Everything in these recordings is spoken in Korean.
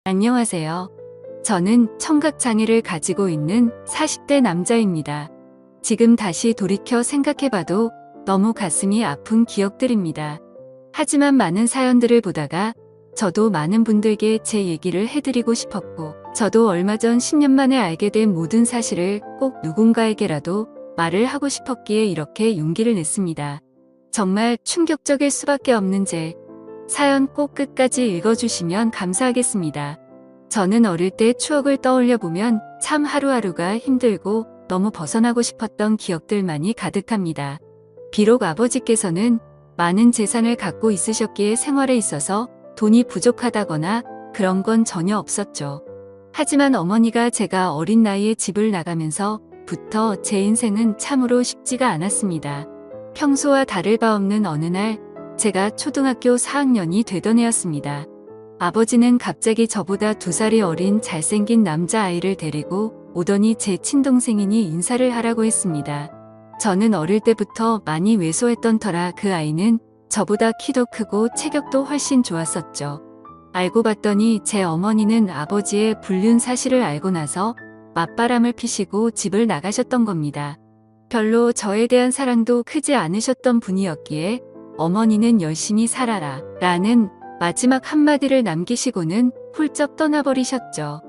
안녕하세요. 저는 청각장애를 가지고 있는 40대 남자입니다. 지금 다시 돌이켜 생각해봐도 너무 가슴이 아픈 기억들입니다. 하지만 많은 사연들을 보다가 저도 많은 분들께 제 얘기를 해드리고 싶었고, 저도 얼마 전 10년 만에 알게 된 모든 사실을 꼭 누군가에게라도 말을 하고 싶었기에 이렇게 용기를 냈습니다. 정말 충격적일 수밖에 없는 제 사연 꼭 끝까지 읽어주시면 감사하겠습니다. 저는 어릴 때 추억을 떠올려 보면 참 하루하루가 힘들고 너무 벗어나고 싶었던 기억들만이 가득합니다. 비록 아버지께서는 많은 재산을 갖고 있으셨기에 생활에 있어서 돈이 부족하다거나 그런 건 전혀 없었죠. 하지만 어머니가 제가 어린 나이에 집을 나가면서부터 제 인생은 참으로 쉽지가 않았습니다. 평소와 다를 바 없는 어느 날 제가 초등학교 4학년이 되던 해였습니다. 아버지는 갑자기 저보다 2살이 어린 잘생긴 남자아이를 데리고 오더니 제 친동생이니 인사를 하라고 했습니다. 저는 어릴 때부터 많이 왜소했던 터라 그 아이는 저보다 키도 크고 체격도 훨씬 좋았었죠. 알고 봤더니 제 어머니는 아버지의 불륜 사실을 알고 나서 맞바람을 피시고 집을 나가셨던 겁니다. 별로 저에 대한 사랑도 크지 않으셨던 분이었기에 어머니는 열심히 살아라 라는 마지막 한마디를 남기시고는 훌쩍 떠나버리셨죠.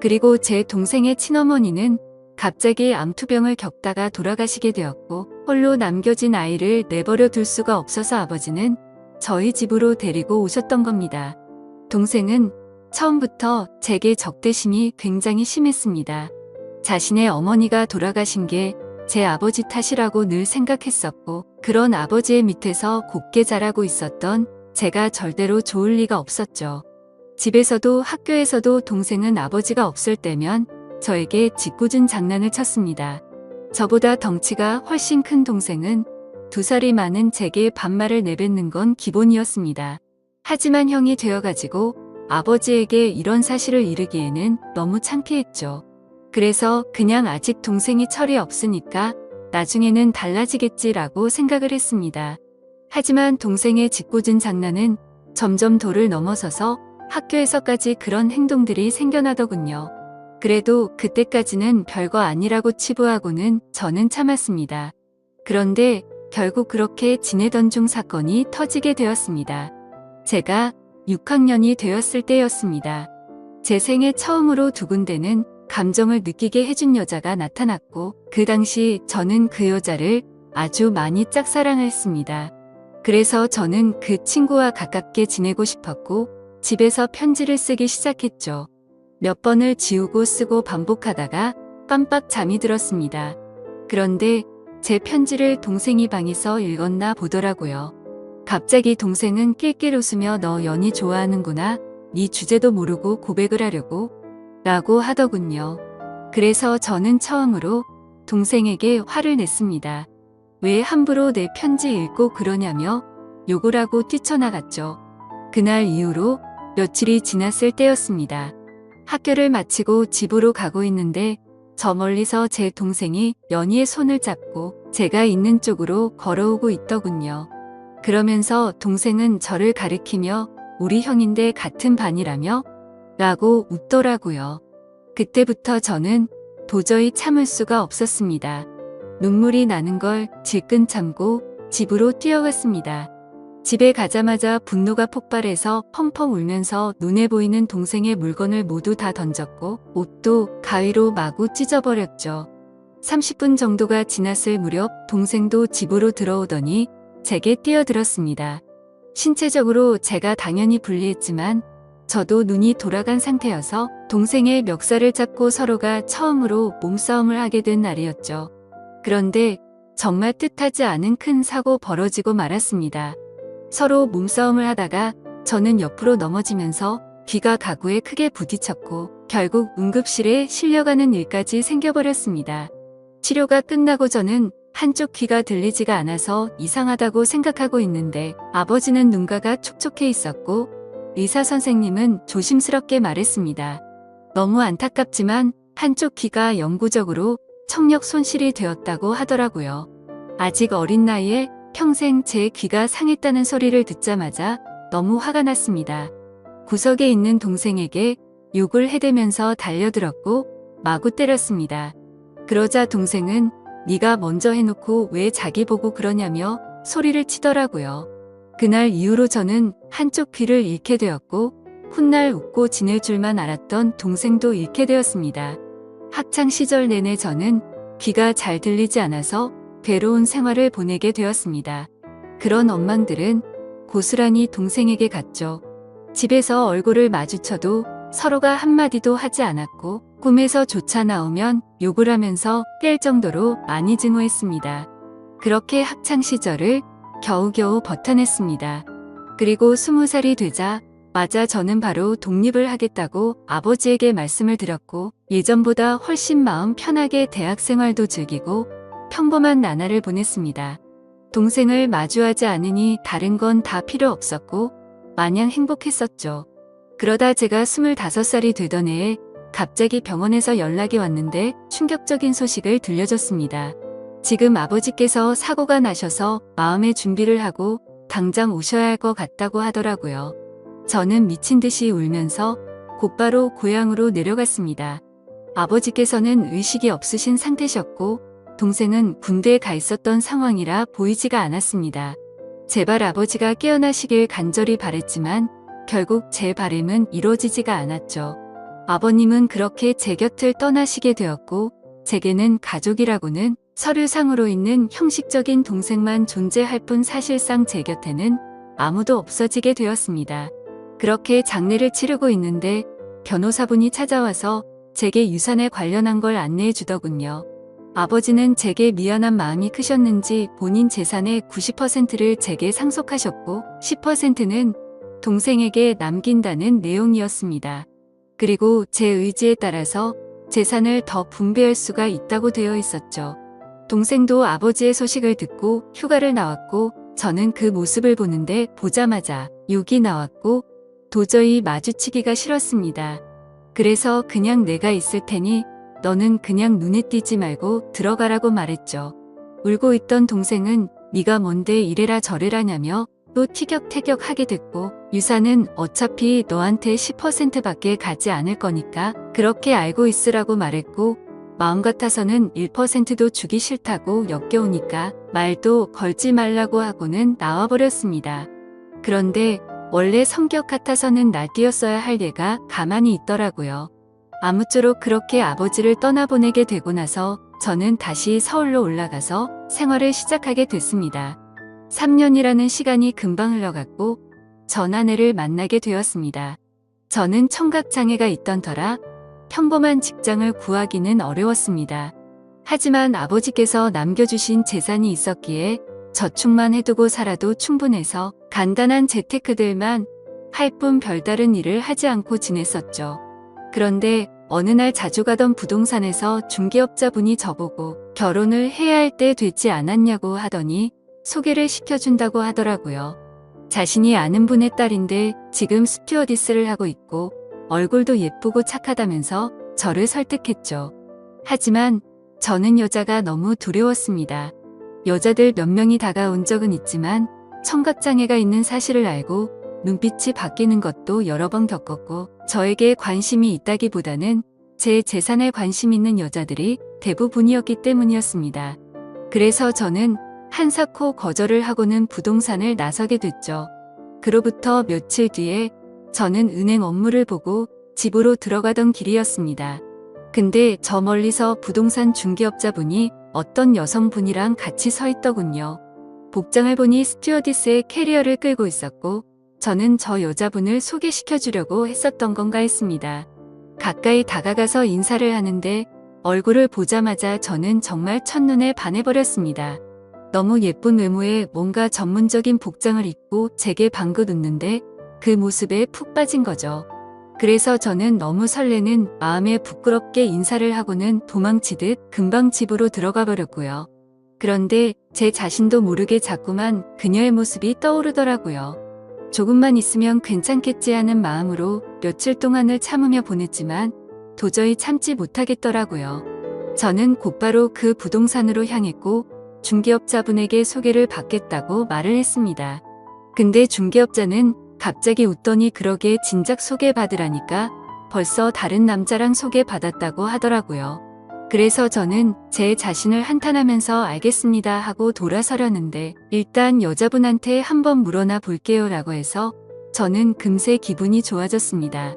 그리고 제 동생의 친어머니는 갑자기 암투병을 겪다가 돌아가시게 되었고, 홀로 남겨진 아이를 내버려 둘 수가 없어서 아버지는 저희 집으로 데리고 오셨던 겁니다. 동생은 처음부터 제게 적대심이 굉장히 심했습니다. 자신의 어머니가 돌아가신 게 제 아버지 탓이라고 늘 생각했었고, 그런 아버지의 밑에서 곱게 자라고 있었던 제가 절대로 좋을 리가 없었죠. 집에서도 학교에서도 동생은 아버지가 없을 때면 저에게 짓궂은 장난을 쳤습니다. 저보다 덩치가 훨씬 큰 동생은 2살이 많은 제게 반말을 내뱉는 건 기본이었습니다. 하지만 형이 되어가지고 아버지에게 이런 사실을 이르기에는 너무 창피했죠. 그래서 그냥 아직 동생이 철이 없으니까 나중에는 달라지겠지라고 생각을 했습니다. 하지만 동생의 짓궂은 장난은 점점 도를 넘어서서 학교에서까지 그런 행동들이 생겨나더군요. 그래도 그때까지는 별거 아니라고 치부하고는 저는 참았습니다. 그런데 결국 그렇게 지내던 중 사건이 터지게 되었습니다. 제가 6학년이 되었을 때였습니다. 제 생애 처음으로 두근대는 감정을 느끼게 해준 여자가 나타났고, 그 당시 저는 그 여자를 아주 많이 짝사랑했습니다. 그래서 저는 그 친구와 가깝게 지내고 싶었고 집에서 편지를 쓰기 시작했죠. 몇 번을 지우고 쓰고 반복하다가 깜빡 잠이 들었습니다. 그런데 제 편지를 동생이 방에서 읽었나 보더라고요. 갑자기 동생은 낄낄 웃으며 너 연희 좋아하는구나. 네 주제도 모르고 고백을 하려고? 라고 하더군요. 그래서 저는 처음으로 동생에게 화를 냈습니다. 왜 함부로 내 편지 읽고 그러냐며 욕을 하고 뛰쳐나갔죠. 그날 이후로 며칠이 지났을 때였습니다. 학교를 마치고 집으로 가고 있는데 저 멀리서 제 동생이 연희의 손을 잡고 제가 있는 쪽으로 걸어오고 있더군요. 그러면서 동생은 저를 가리키며 우리 형인데 같은 반이라며? 라고 웃더라고요. 그때부터 저는 도저히 참을 수가 없었습니다. 눈물이 나는 걸 질끈 참고 집으로 뛰어갔습니다. 집에 가자마자 분노가 폭발해서 펑펑 울면서 눈에 보이는 동생의 물건을 모두 다 던졌고 옷도 가위로 마구 찢어버렸죠. 30분 정도가 지났을 무렵 동생도 집으로 들어오더니 제게 뛰어들었습니다. 신체적으로 제가 당연히 불리했지만 저도 눈이 돌아간 상태여서 동생의 멱살을 잡고 서로가 처음으로 몸싸움을 하게 된 날이었죠. 그런데 정말 뜻하지 않은 큰 사고 벌어지고 말았습니다. 서로 몸싸움을 하다가 저는 옆으로 넘어지면서 귀가 가구에 크게 부딪혔고 결국 응급실에 실려가는 일까지 생겨버렸습니다. 치료가 끝나고 저는 한쪽 귀가 들리지가 않아서 이상하다고 생각하고 있는데 아버지는 눈가가 촉촉해 있었고 의사 선생님은 조심스럽게 말했습니다. 너무 안타깝지만 한쪽 귀가 영구적으로 청력 손실이 되었다고 하더라고요. 아직 어린 나이에 평생 제 귀가 상했다는 소리를 듣자마자 너무 화가 났습니다. 구석에 있는 동생에게 욕을 해대면서 달려들었고 마구 때렸습니다. 그러자 동생은 네가 먼저 해놓고 왜 자기 보고 그러냐며 소리를 치더라고요. 그날 이후로 저는 한쪽 귀를 잃게 되었고 훗날 웃고 지낼 줄만 알았던 동생도 잃게 되었습니다. 학창 시절 내내 저는 귀가 잘 들리지 않아서 괴로운 생활을 보내게 되었습니다. 그런 엄마들은 고스란히 동생에게 갔죠. 집에서 얼굴을 마주쳐도 서로가 한마디도 하지 않았고 꿈에서 조차 나오면 욕을 하면서 깰 정도로 많이 증오했습니다. 그렇게 학창 시절을 겨우겨우 버텨냈습니다. 그리고 20살이 되자 맞아 저는 바로 독립을 하겠다고 아버지에게 말씀을 드렸고 예전보다 훨씬 마음 편하게 대학 생활도 즐기고 평범한 나날을 보냈습니다. 동생을 마주하지 않으니 다른 건 다 필요 없었고 마냥 행복했었죠. 그러다 제가 25살이 되던 해에 갑자기 병원에서 연락이 왔는데 충격적인 소식을 들려줬습니다. 지금 아버지께서 사고가 나셔서 마음의 준비를 하고 당장 오셔야 할 것 같다고 하더라고요. 저는 미친 듯이 울면서 곧바로 고향으로 내려갔습니다. 아버지께서는 의식이 없으신 상태셨고 동생은 군대에 가 있었던 상황이라 보이지가 않았습니다. 제발 아버지가 깨어나시길 간절히 바랬지만 결국 제 바람은 이루어지지가 않았죠. 아버님은 그렇게 제 곁을 떠나시게 되었고 제게는 가족이라고는 서류상으로 있는 형식적인 동생만 존재할 뿐 사실상 제 곁에는 아무도 없어지게 되었습니다. 그렇게 장례를 치르고 있는데 변호사분이 찾아와서 제게 유산에 관련한 걸 안내해 주더군요. 아버지는 제게 미안한 마음이 크셨는지 본인 재산의 90%를 제게 상속하셨고 10%는 동생에게 남긴다는 내용이었습니다. 그리고 제 의지에 따라서 재산을 더 분배할 수가 있다고 되어 있었죠. 동생도 아버지의 소식을 듣고 휴가를 나왔고 저는 그 모습을 보자마자 욕이 나왔고 도저히 마주치기가 싫었습니다. 그래서 그냥 내가 있을 테니 너는 그냥 눈에 띄지 말고 들어가라고 말했죠. 울고 있던 동생은 네가 뭔데 이래라 저래라냐며 또 티격태격하게 됐고 유산은 어차피 너한테 10%밖에 가지 않을 거니까 그렇게 알고 있으라고 말했고 마음 같아서는 1%도 주기 싫다고 역겨우니까 말도 걸지 말라고 하고는 나와버렸습니다. 그런데 원래 성격 같아서는 날뛰었어야 할 얘가 가만히 있더라고요. 아무쪼록 그렇게 아버지를 떠나보내게 되고 나서 저는 다시 서울로 올라가서 생활을 시작하게 됐습니다. 3년이라는 시간이 금방 흘러갔고 전 아내를 만나게 되었습니다. 저는 청각장애가 있던 터라 평범한 직장을 구하기는 어려웠습니다. 하지만 아버지께서 남겨주신 재산이 있었기에 저축만 해두고 살아도 충분해서 간단한 재테크들만 할 뿐 별다른 일을 하지 않고 지냈었죠. 그런데 어느 날 자주 가던 부동산에서 중개업자분이 저보고 결혼을 해야 할 때 되지 않았냐고 하더니 소개를 시켜준다고 하더라고요. 자신이 아는 분의 딸인데 지금 스튜어디스를 하고 있고 얼굴도 예쁘고 착하다면서 저를 설득했죠. 하지만 저는 여자가 너무 두려웠습니다. 여자들 몇 명이 다가온 적은 있지만 청각장애가 있는 사실을 알고 눈빛이 바뀌는 것도 여러 번 겪었고 저에게 관심이 있다기보다는 제 재산에 관심 있는 여자들이 대부분이었기 때문이었습니다. 그래서 저는 한사코 거절을 하고는 부동산을 나서게 됐죠. 그로부터 며칠 뒤에 저는 은행 업무를 보고 집으로 들어가던 길이었습니다. 근데 저 멀리서 부동산 중개업자분이 어떤 여성분이랑 같이 서 있더군요. 복장을 보니 스튜어디스의 캐리어를 끌고 있었고 저는 저 여자분을 소개시켜 주려고 했었던 건가 했습니다. 가까이 다가가서 인사를 하는데 얼굴을 보자마자 저는 정말 첫눈에 반해버렸습니다. 너무 예쁜 외모에 뭔가 전문적인 복장을 입고 제게 방긋 웃는데 그 모습에 푹 빠진 거죠. 그래서 저는 너무 설레는 마음에 부끄럽게 인사를 하고는 도망치듯 금방 집으로 들어가 버렸고요. 그런데 제 자신도 모르게 자꾸만 그녀의 모습이 떠오르더라고요. 조금만 있으면 괜찮겠지 하는 마음으로 며칠 동안을 참으며 보냈지만 도저히 참지 못하겠더라고요. 저는 곧바로 그 부동산으로 향했고 중개업자분에게 소개를 받겠다고 말을 했습니다. 근데 중개업자는 갑자기 웃더니 그러게 진작 소개받으라니까 벌써 다른 남자랑 소개받았다고 하더라고요. 그래서 저는 제 자신을 한탄하면서 알겠습니다 하고 돌아서려는데 일단 여자분한테 한번 물어나 볼게요 라고 해서 저는 금세 기분이 좋아졌습니다.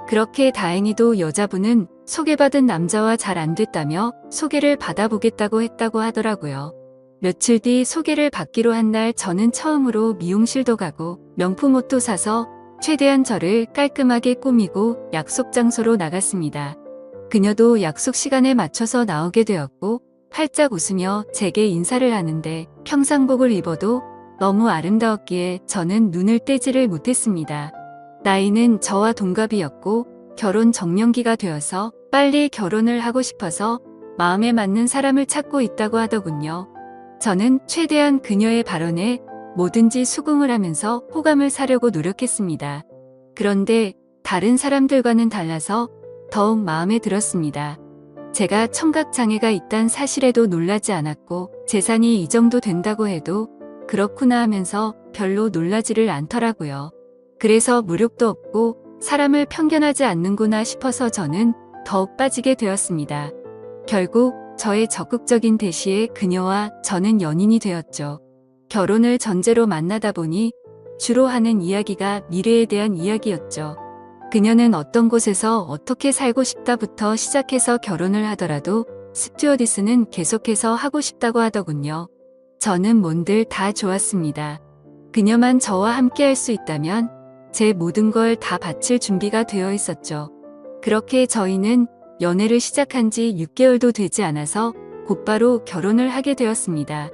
그렇게 다행히도 여자분은 소개받은 남자와 잘 안 됐다며 소개를 받아보겠다고 했다고 하더라고요. 며칠 뒤 소개를 받기로 한 날 저는 처음으로 미용실도 가고 명품 옷도 사서 최대한 저를 깔끔하게 꾸미고 약속 장소로 나갔습니다. 그녀도 약속 시간에 맞춰서 나오게 되었고 활짝 웃으며 제게 인사를 하는데 평상복을 입어도 너무 아름다웠기에 저는 눈을 떼지를 못했습니다. 나이는 저와 동갑이었고 결혼 정년기가 되어서 빨리 결혼을 하고 싶어서 마음에 맞는 사람을 찾고 있다고 하더군요. 저는 최대한 그녀의 발언에 뭐든지 수긍을 하면서 호감을 사려고 노력했습니다. 그런데 다른 사람들과는 달라서 더욱 마음에 들었습니다. 제가 청각장애가 있단 사실에도 놀라지 않았고 재산이 이 정도 된다고 해도 그렇구나 하면서 별로 놀라지를 않더라고요. 그래서 무력도 없고 사람을 편견하지 않는구나 싶어서 저는 더욱 빠지게 되었습니다. 결국 저의 적극적인 대시에 그녀와 저는 연인이 되었죠. 결혼을 전제로 만나다 보니 주로 하는 이야기가 미래에 대한 이야기였죠. 그녀는 어떤 곳에서 어떻게 살고 싶다부터 시작해서 결혼을 하더라도 스튜어디스는 계속해서 하고 싶다고 하더군요. 저는 뭔들 다 좋았습니다. 그녀만 저와 함께 할 수 있다면 제 모든 걸 다 바칠 준비가 되어 있었죠. 그렇게 저희는 연애를 시작한 지 6개월도 되지 않아서 곧바로 결혼을 하게 되었습니다.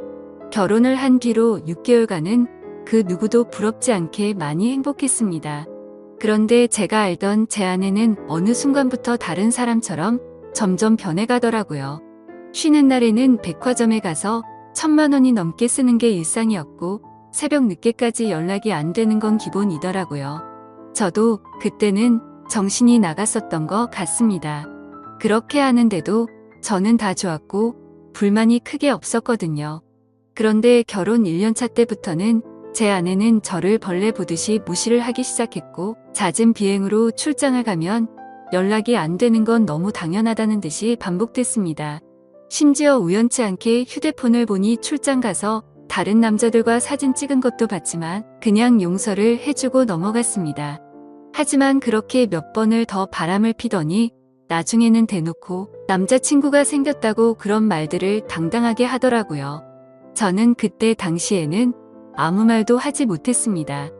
결혼을 한 뒤로 6개월간은 그 누구도 부럽지 않게 많이 행복했습니다. 그런데 제가 알던 제 아내는 어느 순간부터 다른 사람처럼 점점 변해가더라고요. 쉬는 날에는 백화점에 가서 1,000만 원이 넘게 쓰는 게 일상이었고 새벽 늦게까지 연락이 안 되는 건 기본이더라고요. 저도 그때는 정신이 나갔었던 것 같습니다. 그렇게 하는데도 저는 다 좋았고 불만이 크게 없었거든요. 그런데 결혼 1년차 때부터는 제 아내는 저를 벌레 보듯이 무시를 하기 시작했고 잦은 비행으로 출장을 가면 연락이 안 되는 건 너무 당연하다는 듯이 반복됐습니다. 심지어 우연치 않게 휴대폰을 보니 출장 가서 다른 남자들과 사진 찍은 것도 봤지만 그냥 용서를 해주고 넘어갔습니다. 하지만 그렇게 몇 번을 더 바람을 피더니 나중에는 대놓고 남자친구가 생겼다고 그런 말들을 당당하게 하더라고요. 저는 그때 당시에는 아무 말도 하지 못했습니다.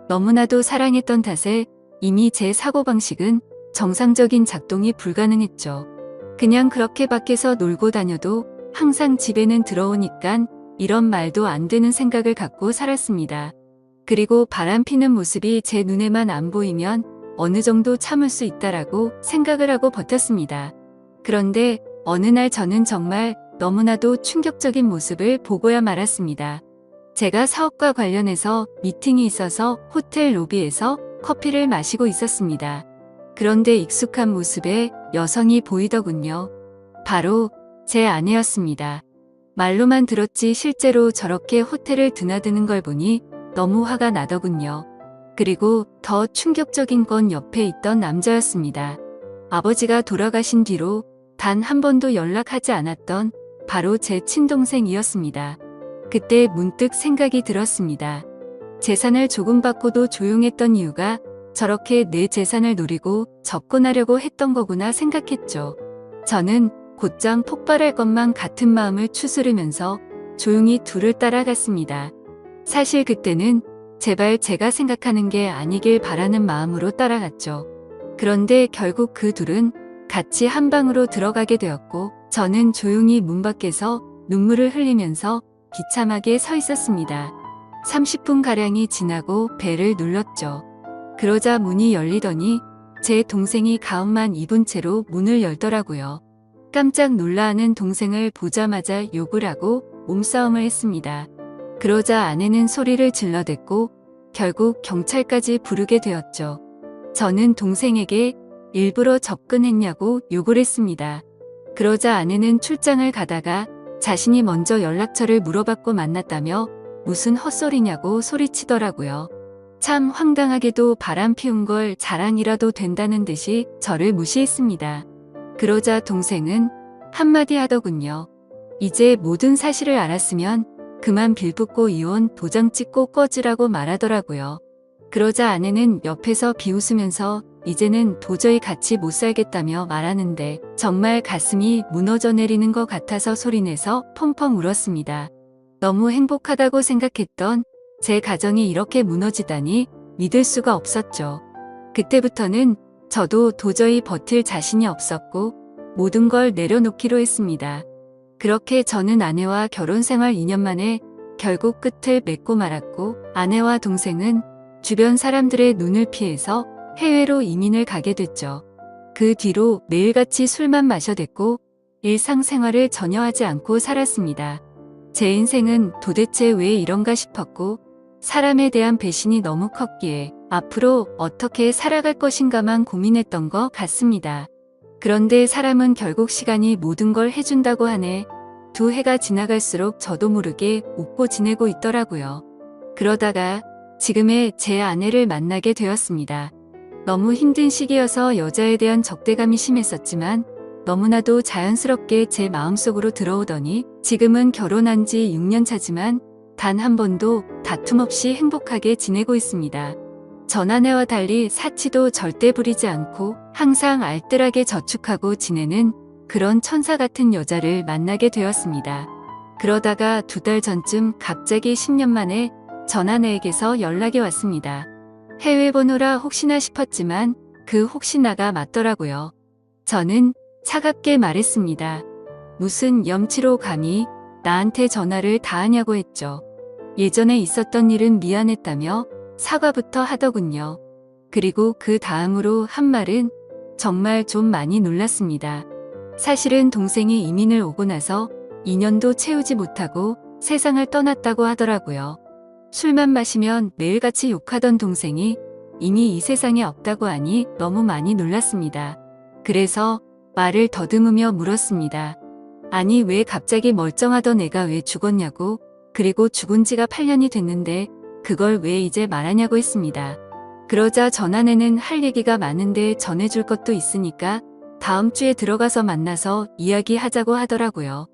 너무나도 사랑했던 탓에 이미 제 사고방식은 정상적인 작동이 불가능했죠. 그냥 그렇게 밖에서 놀고 다녀도 항상 집에는 들어오니깐 이런 말도 안 되는 생각을 갖고 살았습니다. 그리고 바람피는 모습이 제 눈에만 안 보이면 어느 정도 참을 수 있다라고 생각을 하고 버텼습니다. 그런데 어느 날 저는 정말 너무나도 충격적인 모습을 보고야 말았습니다. 제가 사업과 관련해서 미팅이 있어서 호텔 로비에서 커피를 마시고 있었습니다. 그런데 익숙한 모습의 여성이 보이더군요. 바로 제 아내였습니다. 말로만 들었지 실제로 저렇게 호텔을 드나드는 걸 보니 너무 화가 나더군요. 그리고 더 충격적인 건 옆에 있던 남자였습니다. 아버지가 돌아가신 뒤로 단 한 번도 연락하지 않았던 바로 제 친동생이었습니다. 그때 문득 생각이 들었습니다. 재산을 조금 받고도 조용했던 이유가 저렇게 내 재산을 노리고 접근하려고 했던 거구나 생각했죠. 저는 곧장 폭발할 것만 같은 마음을 추스르면서 조용히 둘을 따라갔습니다. 사실 그때는 제발 제가 생각하는 게 아니길 바라는 마음으로 따라갔죠. 그런데 결국 그 둘은 같이 한 방으로 들어가게 되었고 저는 조용히 문 밖에서 눈물을 흘리면서 비참하게 서 있었습니다. 30분가량이 지나고 벨을 눌렀죠. 그러자 문이 열리더니 제 동생이 가운만 입은 채로 문을 열더라고요. 깜짝 놀라하는 동생을 보자마자 욕을 하고 몸싸움을 했습니다. 그러자 아내는 소리를 질러댔고 결국 경찰까지 부르게 되었죠. 저는 동생에게 일부러 접근했냐고 욕을 했습니다. 그러자 아내는 출장을 가다가 자신이 먼저 연락처를 물어받고 만났다며 무슨 헛소리냐고 소리치더라고요. 참 황당하게도 바람 피운 걸 자랑이라도 된다는 듯이 저를 무시했습니다. 그러자 동생은 한마디 하더군요. 이제 모든 사실을 알았으면 그만 빌붙고 이혼 도장 찍고 꺼지라고 말하더라고요. 그러자 아내는 옆에서 비웃으면서 이제는 도저히 같이 못 살겠다며 말하는데 정말 가슴이 무너져 내리는 것 같아서 소리내서 펑펑 울었습니다. 너무 행복하다고 생각했던 제 가정이 이렇게 무너지다니 믿을 수가 없었죠. 그때부터는 저도 도저히 버틸 자신이 없었고 모든 걸 내려놓기로 했습니다. 그렇게 저는 아내와 결혼 생활 2년 만에 결국 끝을 맺고 말았고 아내와 동생은 주변 사람들의 눈을 피해서 해외로 이민을 가게 됐죠. 그 뒤로 매일같이 술만 마셔댔고 일상생활을 전혀 하지 않고 살았습니다. 제 인생은 도대체 왜 이런가 싶었고 사람에 대한 배신이 너무 컸기에 앞으로 어떻게 살아갈 것인가만 고민했던 것 같습니다. 그런데 사람은 결국 시간이 모든 걸 해준다고 하네. 2해가 지나갈수록 저도 모르게 웃고 지내고 있더라고요. 그러다가 지금의 제 아내를 만나게 되었습니다. 너무 힘든 시기여서 여자에 대한 적대감이 심했었지만 너무나도 자연스럽게 제 마음속으로 들어오더니 지금은 결혼한 지 6년 차지만 단 한 번도 다툼 없이 행복하게 지내고 있습니다. 전 아내와 달리 사치도 절대 부리지 않고 항상 알뜰하게 저축하고 지내는 그런 천사 같은 여자를 만나게 되었습니다. 그러다가 2달 전쯤 갑자기 10년 만에 전 아내에게서 연락이 왔습니다. 해외 번호라 혹시나 싶었지만 그 혹시나가 맞더라고요. 저는 차갑게 말했습니다. 무슨 염치로 감히 나한테 전화를 다 하냐고 했죠. 예전에 있었던 일은 미안했다며 사과부터 하더군요. 그리고 그 다음으로 한 말은 정말 좀 많이 놀랐습니다. 사실은 동생이 이민을 오고 나서 2년도 채우지 못하고 세상을 떠났다고 하더라고요. 술만 마시면 매일같이 욕하던 동생이 이미 이 세상에 없다고 하니 너무 많이 놀랐습니다. 그래서 말을 더듬으며 물었습니다. 아니 왜 갑자기 멀쩡하던 애가 왜 죽었냐고, 그리고 죽은 지가 8년이 됐는데 그걸 왜 이제 말하냐고 했습니다. 그러자 전 아내는 할 얘기가 많은데 전해줄 것도 있으니까 다음 주에 들어가서 만나서 이야기하자고 하더라고요.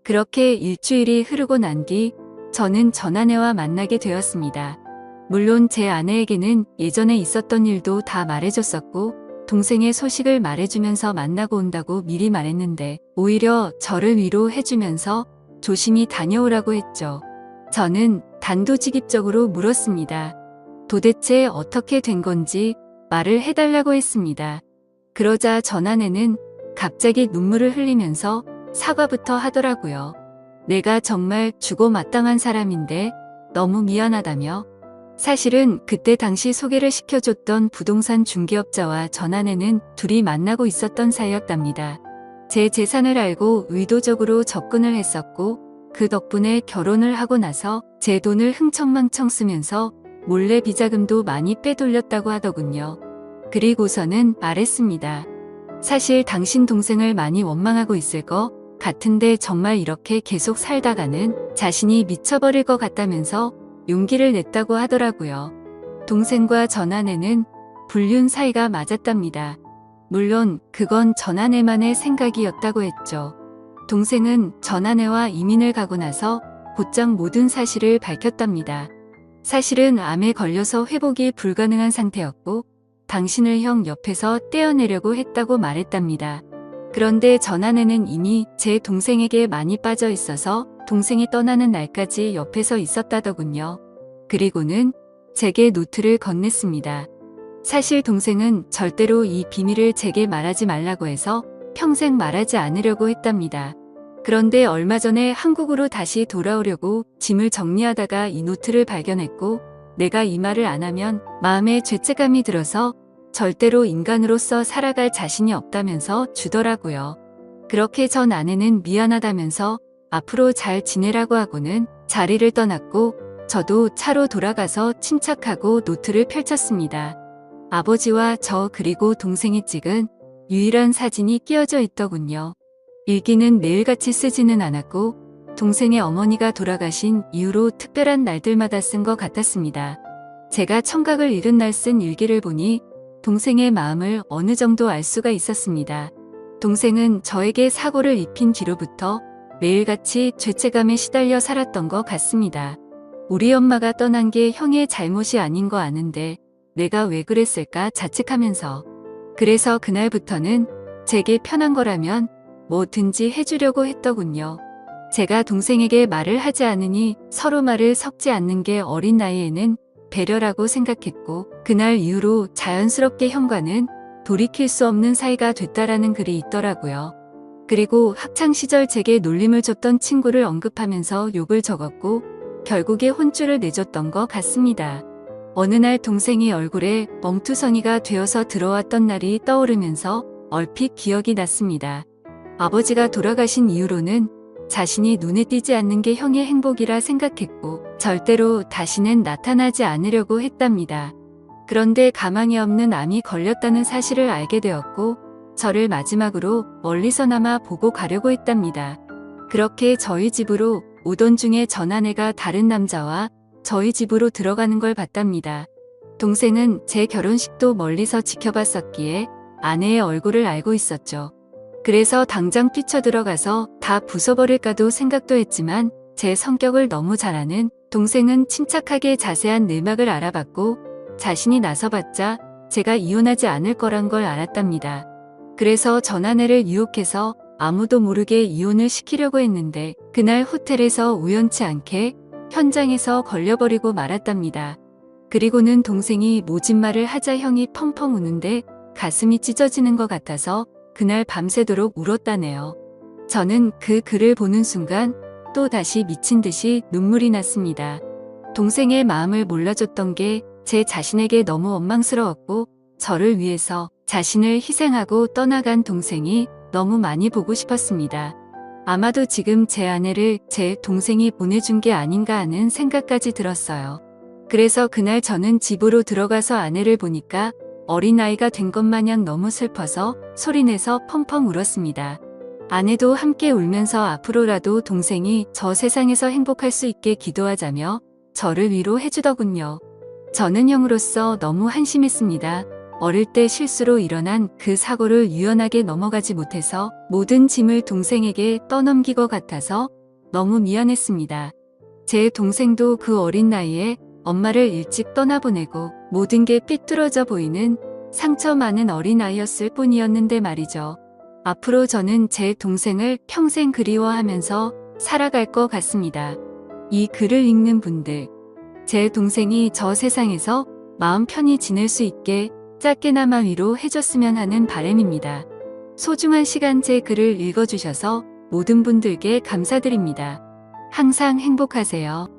그렇게 일주일이 흐르고 난 뒤 저는 전 아내와 만나게 되었습니다. 물론 제 아내에게는 예전에 있었던 일도 다 말해줬었고 동생의 소식을 말해주면서 만나고 온다고 미리 말했는데 오히려 저를 위로해주면서 조심히 다녀오라고 했죠. 저는 단도직입적으로 물었습니다. 도대체 어떻게 된 건지 말을 해달라고 했습니다. 그러자 전 아내는 갑자기 눈물을 흘리면서 사과부터 하더라고요. 내가 정말 주고 마땅한 사람인데 너무 미안하다며. 사실은 그때 당시 소개를 시켜줬던 부동산 중개업자와 전 아내는 둘이 만나고 있었던 사이였답니다. 제 재산을 알고 의도적으로 접근을 했었고 그 덕분에 결혼을 하고 나서 제 돈을 흥청망청 쓰면서 몰래 비자금도 많이 빼돌렸다고 하더군요. 그리고서는 말했습니다. 사실 당신 동생을 많이 원망하고 있을 것 같은데 정말 이렇게 계속 살다가는 자신이 미쳐버릴 것 같다면서 용기를 냈다고 하더라고요. 동생과 전 아내는 불륜 사이가 맞았답니다. 물론 그건 전 아내만의 생각이었다고 했죠. 동생은 전 아내와 이민을 가고 나서 곧장 모든 사실을 밝혔답니다. 사실은 암에 걸려서 회복이 불가능한 상태였고 당신을 형 옆에서 떼어내려고 했다고 말했답니다. 그런데 전 아내는 이미 제 동생에게 많이 빠져 있어서 동생이 떠나는 날까지 옆에서 있었다더군요. 그리고는 제게 노트를 건넸습니다. 사실 동생은 절대로 이 비밀을 제게 말하지 말라고 해서 평생 말하지 않으려고 했답니다. 그런데 얼마 전에 한국으로 다시 돌아오려고 짐을 정리하다가 이 노트를 발견했고 내가 이 말을 안 하면 마음에 죄책감이 들어서 절대로 인간으로서 살아갈 자신이 없다면서 주더라고요. 그렇게 전 아내는 미안하다면서 앞으로 잘 지내라고 하고는 자리를 떠났고 저도 차로 돌아가서 침착하고 노트를 펼쳤습니다. 아버지와 저 그리고 동생이 찍은 유일한 사진이 끼어져 있더군요. 일기는 매일같이 쓰지는 않았고 동생의 어머니가 돌아가신 이후로 특별한 날들마다 쓴 것 같았습니다. 제가 청각을 잃은 날 쓴 일기를 보니 동생의 마음을 어느 정도 알 수가 있었습니다. 동생은 저에게 사고를 입힌 뒤로부터 매일같이 죄책감에 시달려 살았던 것 같습니다. 우리 엄마가 떠난 게 형의 잘못이 아닌 거 아는데 내가 왜 그랬을까 자책하면서. 그래서 그날부터는 제게 편한 거라면 뭐든지 해주려고 했더군요. 제가 동생에게 말을 하지 않으니 서로 말을 섞지 않는 게 어린 나이에는 배려라고 생각했고, 그날 이후로 자연스럽게 형과는 돌이킬 수 없는 사이가 됐다라는 글이 있더라고요. 그리고 학창시절 제게 놀림을 줬던 친구를 언급하면서 욕을 적었고 결국에 혼쭐을 내줬던 것 같습니다. 어느 날 동생이 얼굴에 멍투성이가 되어서 들어왔던 날이 떠오르면서 얼핏 기억이 났습니다. 아버지가 돌아가신 이후로는 자신이 눈에 띄지 않는 게 형의 행복이라 생각했고 절대로 다시는 나타나지 않으려고 했답니다. 그런데 가망이 없는 암이 걸렸다는 사실을 알게 되었고 저를 마지막으로 멀리서나마 보고 가려고 했답니다. 그렇게 저희 집으로 오던 중에 전 아내가 다른 남자와 저희 집으로 들어가는 걸 봤답니다. 동생은 제 결혼식도 멀리서 지켜봤었기에 아내의 얼굴을 알고 있었죠. 그래서 당장 뛰쳐들어가서 다 부숴버릴까도 생각도 했지만 제 성격을 너무 잘 아는 동생은 침착하게 자세한 내막을 알아봤고 자신이 나서봤자 제가 이혼하지 않을 거란 걸 알았답니다. 그래서 전 아내를 유혹해서 아무도 모르게 이혼을 시키려고 했는데 그날 호텔에서 우연치 않게 현장에서 걸려버리고 말았답니다. 그리고는 동생이 모진말을 하자 형이 펑펑 우는데 가슴이 찢어지는 것 같아서 그날 밤새도록 울었다네요. 저는 그 글을 보는 순간 또 다시 미친 듯이 눈물이 났습니다. 동생의 마음을 몰라줬던 게 제 자신에게 너무 원망스러웠고 저를 위해서 자신을 희생하고 떠나간 동생이 너무 많이 보고 싶었습니다. 아마도 지금 제 아내를 제 동생이 보내준 게 아닌가 하는 생각까지 들었어요. 그래서 그날 저는 집으로 들어가서 아내를 보니까 어린아이가 된 것 마냥 너무 슬퍼서 소리내서 펑펑 울었습니다. 아내도 함께 울면서 앞으로라도 동생이 저 세상에서 행복할 수 있게 기도하자며 저를 위로해주더군요. 저는 형으로서 너무 한심했습니다. 어릴 때 실수로 일어난 그 사고를 유연하게 넘어가지 못해서 모든 짐을 동생에게 떠넘긴 것 같아서 너무 미안했습니다. 제 동생도 그 어린 나이에 엄마를 일찍 떠나보내고 모든 게 삐뚤어져 보이는 상처 많은 어린아이였을 뿐이었는데 말이죠. 앞으로 저는 제 동생을 평생 그리워하면서 살아갈 것 같습니다. 이 글을 읽는 분들, 제 동생이 저 세상에서 마음 편히 지낼 수 있게 짧게나마 위로해줬으면 하는 바람입니다. 소중한 시간 제 글을 읽어주셔서 모든 분들께 감사드립니다. 항상 행복하세요.